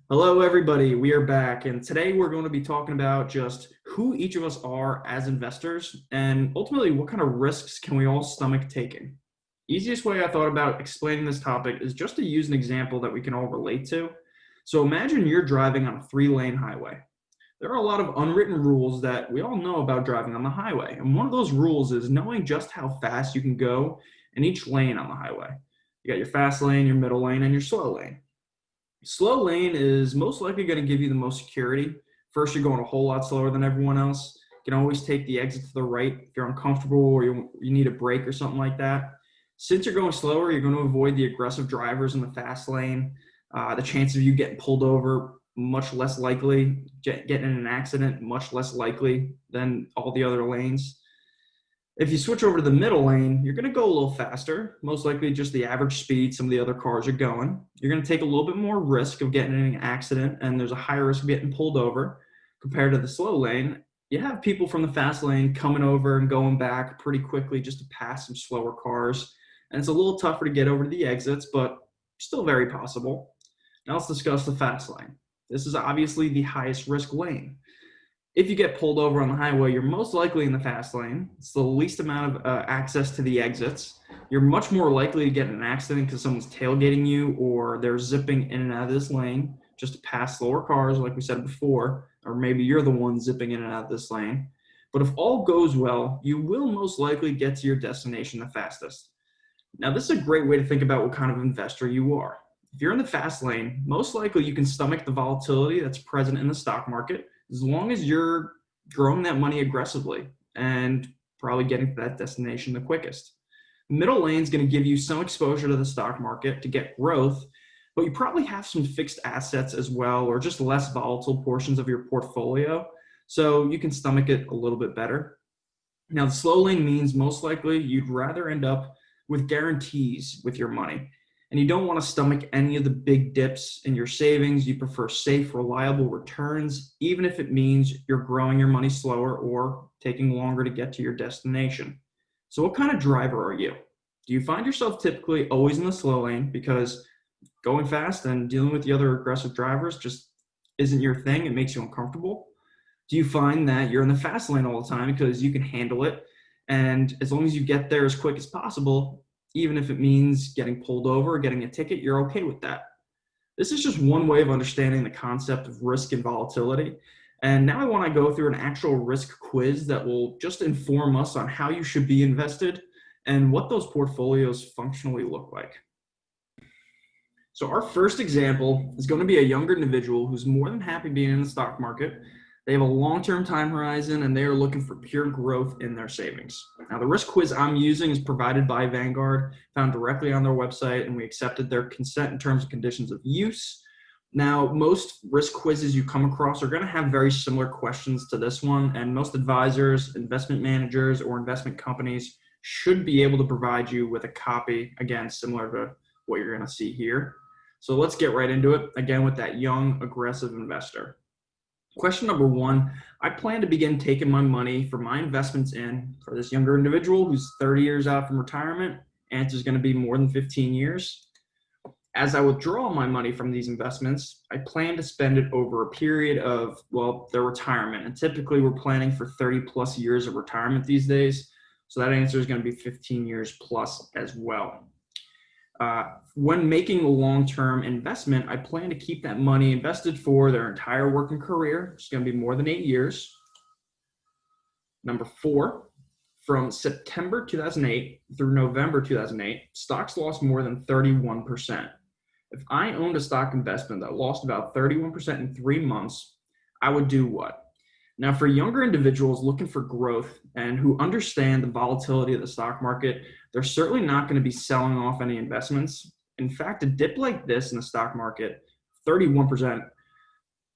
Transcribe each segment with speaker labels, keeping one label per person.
Speaker 1: Hello, everybody. We are back, and today we're going to be talking about just who each of us are as investors and ultimately what kind of risks can we all stomach taking. Easiest way I thought about explaining this topic is just to use an example that we can all relate to. So imagine you're driving on a 3-lane highway. There are a lot of unwritten rules that we all know about driving on the highway, and one of those rules is knowing just how fast you can go in each lane on the highway. You got your fast lane, your middle lane, and your slow lane. Slow lane is most likely going to give you the most security. First, you're going a whole lot slower than everyone else. You can always take the exit to the right if you're uncomfortable or you need a break or something like that. Since you're going slower, you're going to avoid the aggressive drivers in the fast lane. The chance of you getting pulled over, much less likely. Getting in an accident, much less likely than all the other lanes. If you switch over to the middle lane, you're going to go a little faster, most likely just the average speed some of the other cars are going. You're going to take a little bit more risk of getting in an accident, and there's a higher risk of getting pulled over compared to the slow lane. You have people from the fast lane coming over and going back pretty quickly just to pass some slower cars, and it's a little tougher to get over to the exits, but still very possible. Now let's discuss the fast lane. This is obviously the highest risk lane. If you get pulled over on the highway, you're most likely in the fast lane. It's the least amount of access to the exits. You're much more likely to get in an accident because someone's tailgating you or they're zipping in and out of this lane just to pass slower cars, like we said before, or maybe you're the one zipping in and out of this lane. But if all goes well, you will most likely get to your destination the fastest. Now, this is a great way to think about what kind of investor you are. If you're in the fast lane, most likely you can stomach the volatility that's present in the stock market as long as you're growing that money aggressively and probably getting to that destination the quickest. Middle lane is going to give you some exposure to the stock market to get growth, but you probably have some fixed assets as well, or just less volatile portions of your portfolio, so you can stomach it a little bit better. Now, the slow lane means most likely you'd rather end up with guarantees with your money. And you don't want to stomach any of the big dips in your savings. You prefer safe, reliable returns, even if it means you're growing your money slower or taking longer to get to your destination. So what kind of driver are you? Do you find yourself typically always in the slow lane because going fast and dealing with the other aggressive drivers just isn't your thing? It makes you uncomfortable. Do you find that you're in the fast lane all the time because you can handle it? And as long as you get there as quick as possible, even if it means getting pulled over or getting a ticket, you're okay with that. This is just one way of understanding the concept of risk and volatility. And now I want to go through an actual risk quiz that will just inform us on how you should be invested and what those portfolios functionally look like. So our first example is going to be a younger individual who's more than happy being in the stock market. They have a long-term time horizon, and they are looking for pure growth in their savings. Now, the risk quiz I'm using is provided by Vanguard, found directly on their website, and we accepted their consent and terms and conditions of use. Now, most risk quizzes you come across are going to have very similar questions to this one, and most advisors, investment managers, or investment companies should be able to provide you with a copy, again, similar to what you're going to see here. So let's get right into it, again, with that young, aggressive investor. Question number 1, I plan to begin taking my money for my investments in, for this younger individual who's 30 years out from retirement. Answer is going to be more than 15 years. As I withdraw my money from these investments, I plan to spend it over a period of, well, their retirement. And typically we're planning for 30 plus years of retirement these days. So that answer is going to be 15 years plus as well. When making a long-term investment, I plan to keep that money invested for their entire working career. It's going to be more than 8 years. Number 4, from September 2008 through November 2008, stocks lost more than 31%. If I owned a stock investment that lost about 31% in 3 months, I would do what? Now, for younger individuals looking for growth and who understand the volatility of the stock market, they're certainly not going to be selling off any investments. In fact, a dip like this in the stock market, 31%,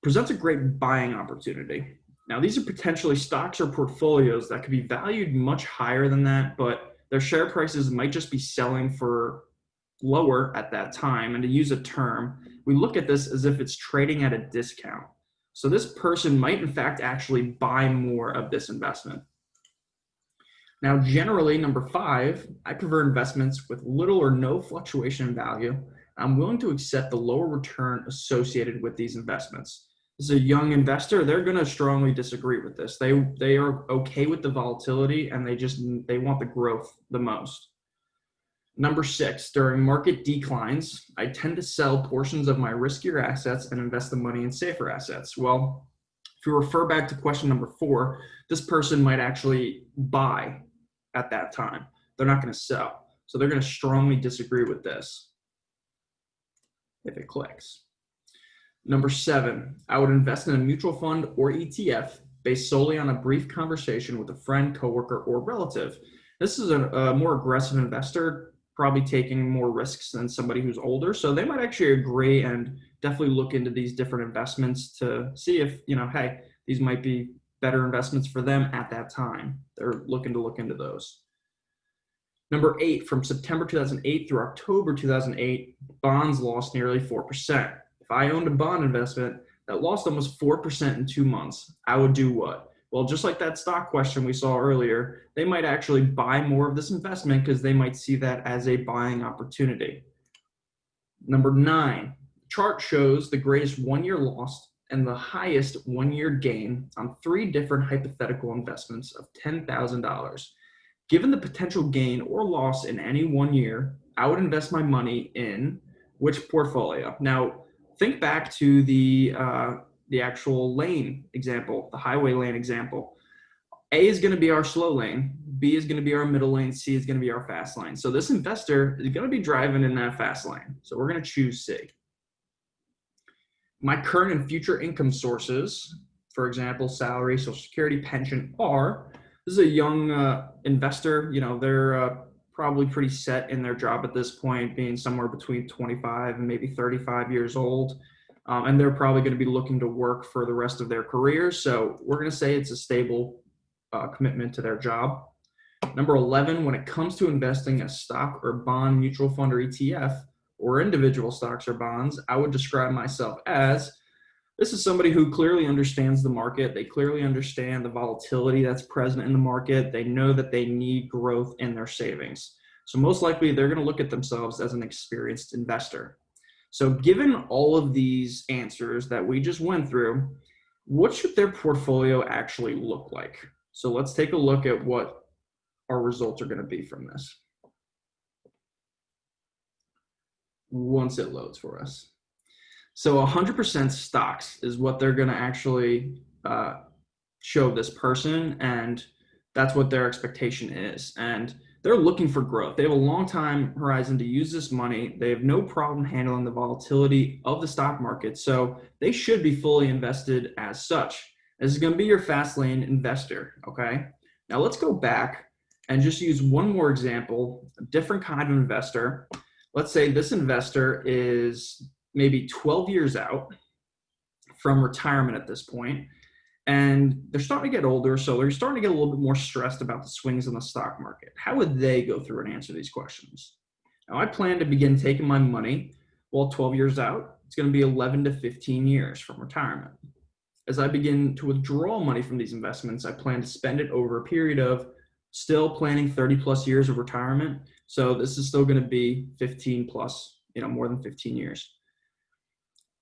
Speaker 1: presents a great buying opportunity. Now, these are potentially stocks or portfolios that could be valued much higher than that, but their share prices might just be selling for lower at that time. And to use a term, we look at this as if it's trading at a discount. So this person might, in fact, actually buy more of this investment. Now, generally, number 5, I prefer investments with little or no fluctuation in value I'm willing to accept the lower return associated with these investments. As a young investor, they're going to strongly disagree with this. They are okay with the volatility and they want the growth the most. Number 6, during market declines, I tend to sell portions of my riskier assets and invest the money in safer assets. Well, if you refer back to question number 4, this person might actually buy at that time. They're not going to sell. So they're going to strongly disagree with this if it clicks. Number 7, I would invest in a mutual fund or ETF based solely on a brief conversation with a friend, coworker, or relative. This is a more aggressive investor, probably taking more risks than somebody who's older. So they might actually agree and definitely look into these different investments to see if, hey, these might be better investments for them at that time. They're looking to look into those. Number 8, from September 2008 through October 2008, bonds lost nearly 4%. If I owned a bond investment that lost almost 4% in 2 months, I would do what? Well, just like that stock question we saw earlier, they might actually buy more of this investment because they might see that as a buying opportunity. Number 9, chart shows the greatest 1-year loss and the highest 1-year gain on 3 different hypothetical investments of $10,000. Given the potential gain or loss in any 1 year, I would invest my money in which portfolio? Now, think back to the actual lane example, the highway lane example. A is going to be our slow lane, B is going to be our middle lane, C is going to be our fast lane. So this investor is going to be driving in that fast lane. So we're going to choose C. My current and future income sources, for example, salary, Social Security, pension, are, this is a young investor, they're probably pretty set in their job at this point, being somewhere between 25 and maybe 35 years old. And they're probably going to be looking to work for the rest of their career. So we're going to say it's a stable commitment to their job. Number 11, when it comes to investing a stock or bond, mutual fund or ETF, or individual stocks or bonds, I would describe myself as, this is somebody who clearly understands the market. They clearly understand the volatility that's present in the market. They know that they need growth in their savings. So most likely they're going to look at themselves as an experienced investor. So given all of these answers that we just went through, what should their portfolio actually look like? So let's take a look at what our results are going to be from this once it loads for us. So 100% stocks is what they're going to actually show this person, and that's what their expectation is. And they're looking for growth. They have a long time horizon to use this money. They have no problem handling the volatility of the stock market. So they should be fully invested as such. This is going to be your fast lane investor, okay? Now let's go back and just use one more example, a different kind of investor. Let's say this investor is maybe 12 years out from retirement at this point, and they're starting to get older, so they're starting to get a little bit more stressed about the swings in the stock market. How would they go through and answer these questions? Now, I plan to begin taking my money, 12 years out, it's going to be 11 to 15 years from retirement. As I begin to withdraw money from these investments, I plan to spend it over a period of still planning 30 plus years of retirement. So this is still going to be 15 plus, more than 15 years.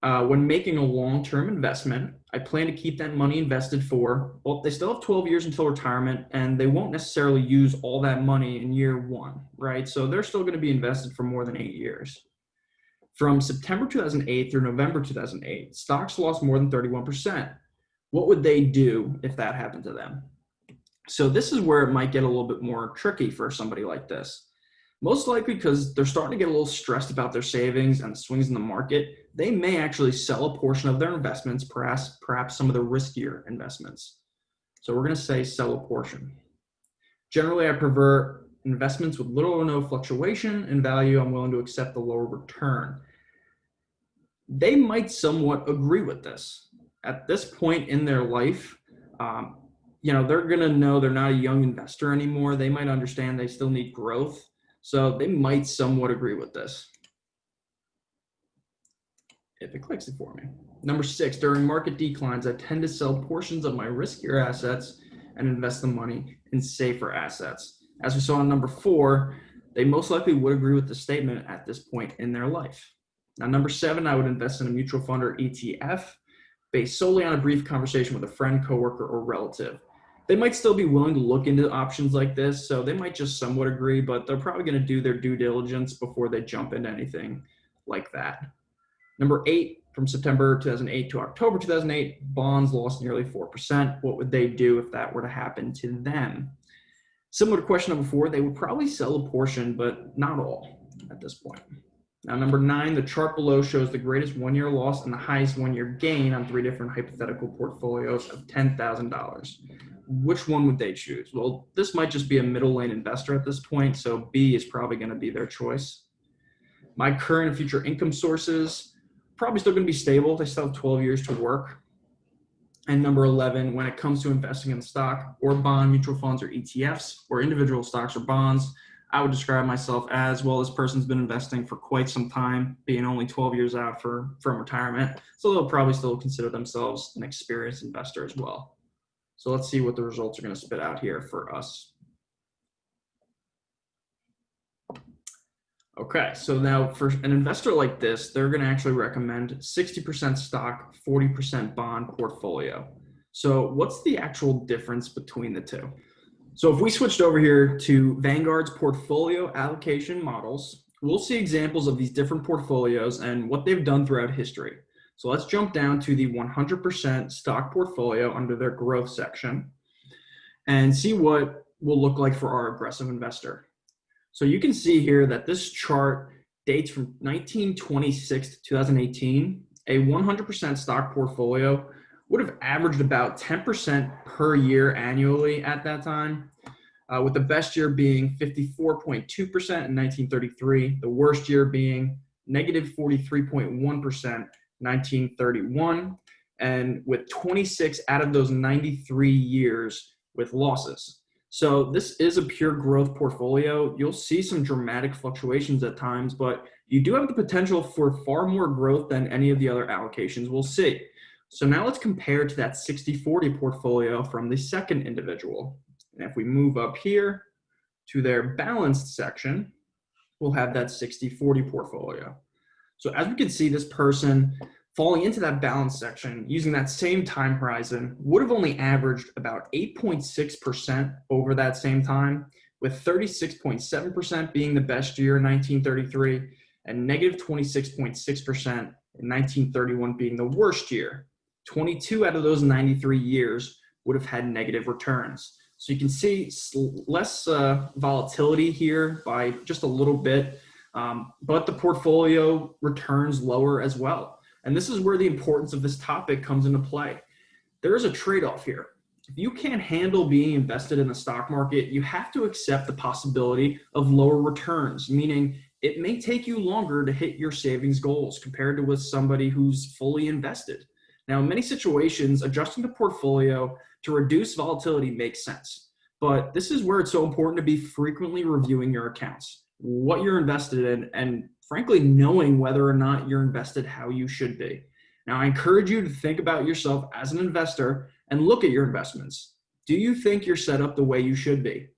Speaker 1: When making a long-term investment, I plan to keep that money invested for, they still have 12 years until retirement, and they won't necessarily use all that money in year 1, right? So they're still going to be invested for more than 8 years. From September 2008 through November 2008, stocks lost more than 31%. What would they do if that happened to them? So this is where it might get a little bit more tricky for somebody like this. Most likely because they're starting to get a little stressed about their savings and the swings in the market, they may actually sell a portion of their investments, perhaps some of the riskier investments. So we're going to say sell a portion. Generally, I prefer investments with little or no fluctuation in value. I'm willing to accept the lower return. They might somewhat agree with this. At this point in their life, they're going to know they're not a young investor anymore. They might understand they still need growth. So they might somewhat agree with this if it clicks it for me. Number 6, during market declines, I tend to sell portions of my riskier assets and invest the money in safer assets. As we saw in number 4, they most likely would agree with the statement at this point in their life. Now, number 7, I would invest in a mutual fund or ETF based solely on a brief conversation with a friend, coworker, or relative. They might still be willing to look into options like this, so they might just somewhat agree, but they're probably going to do their due diligence before they jump into anything like that. Number 8, from September 2008 to October 2008, bonds lost nearly 4%. What would they do if that were to happen to them? Similar to question number 4, they would probably sell a portion, but not all at this point. Now, number 9, the chart below shows the greatest one-year loss and the highest one-year gain on 3 different hypothetical portfolios of $10,000. Which one would they choose? Well, this might just be a middle lane investor at this point, so B is probably going to be their choice. My current and future income sources, probably still going to be stable. They still have 12 years to work. And number 11, when it comes to investing in stock or bond, mutual funds or ETFs or individual stocks or bonds, I would describe myself as, well, this person's been investing for quite some time, being only 12 years out from retirement. So they'll probably still consider themselves an experienced investor as well. So let's see what the results are going to spit out here for us. Okay, so now for an investor like this, they're going to actually recommend 60% stock, 40% bond portfolio. So what's the actual difference between the two? So if we switched over here to Vanguard's portfolio allocation models, we'll see examples of these different portfolios and what they've done throughout history. So let's jump down to the 100% stock portfolio under their growth section and see what will look like for our aggressive investor. So you can see here that this chart dates from 1926 to 2018. A 100% stock portfolio would have averaged about 10% per year annually at that time, with the best year being 54.2% in 1933, the worst year being negative 43.1% 1931, and with 26 out of those 93 years with losses. So this is a pure growth portfolio. You'll see some dramatic fluctuations at times, but you do have the potential for far more growth than any of the other allocations we'll see. So now let's compare to that 60-40 portfolio from the second individual. And if we move up here to their balanced section, we'll have that 60-40 portfolio. So as we can see, this person falling into that balance section using that same time horizon would have only averaged about 8.6% over that same time, with 36.7% being the best year in 1933 and negative 26.6% in 1931 being the worst year. 22 out of those 93 years would have had negative returns. So you can see less volatility here by just a little bit, but the portfolio returns lower as well. And this is where the importance of this topic comes into play. There is a trade-off here. If you can't handle being invested in the stock market, you have to accept the possibility of lower returns, meaning it may take you longer to hit your savings goals compared to with somebody who's fully invested. Now, in many situations, adjusting the portfolio to reduce volatility makes sense. But this is where it's so important to be frequently reviewing your accounts, what you're invested in, and frankly, knowing whether or not you're invested how you should be. Now, I encourage you to think about yourself as an investor and look at your investments. Do you think you're set up the way you should be?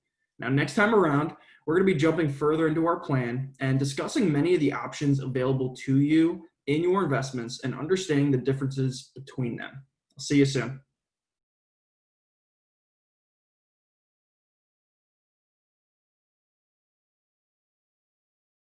Speaker 1: Now, next time around, we're going to be jumping further into our plan and discussing many of the options available to you in your investments and understanding the differences between them. I'll see you soon.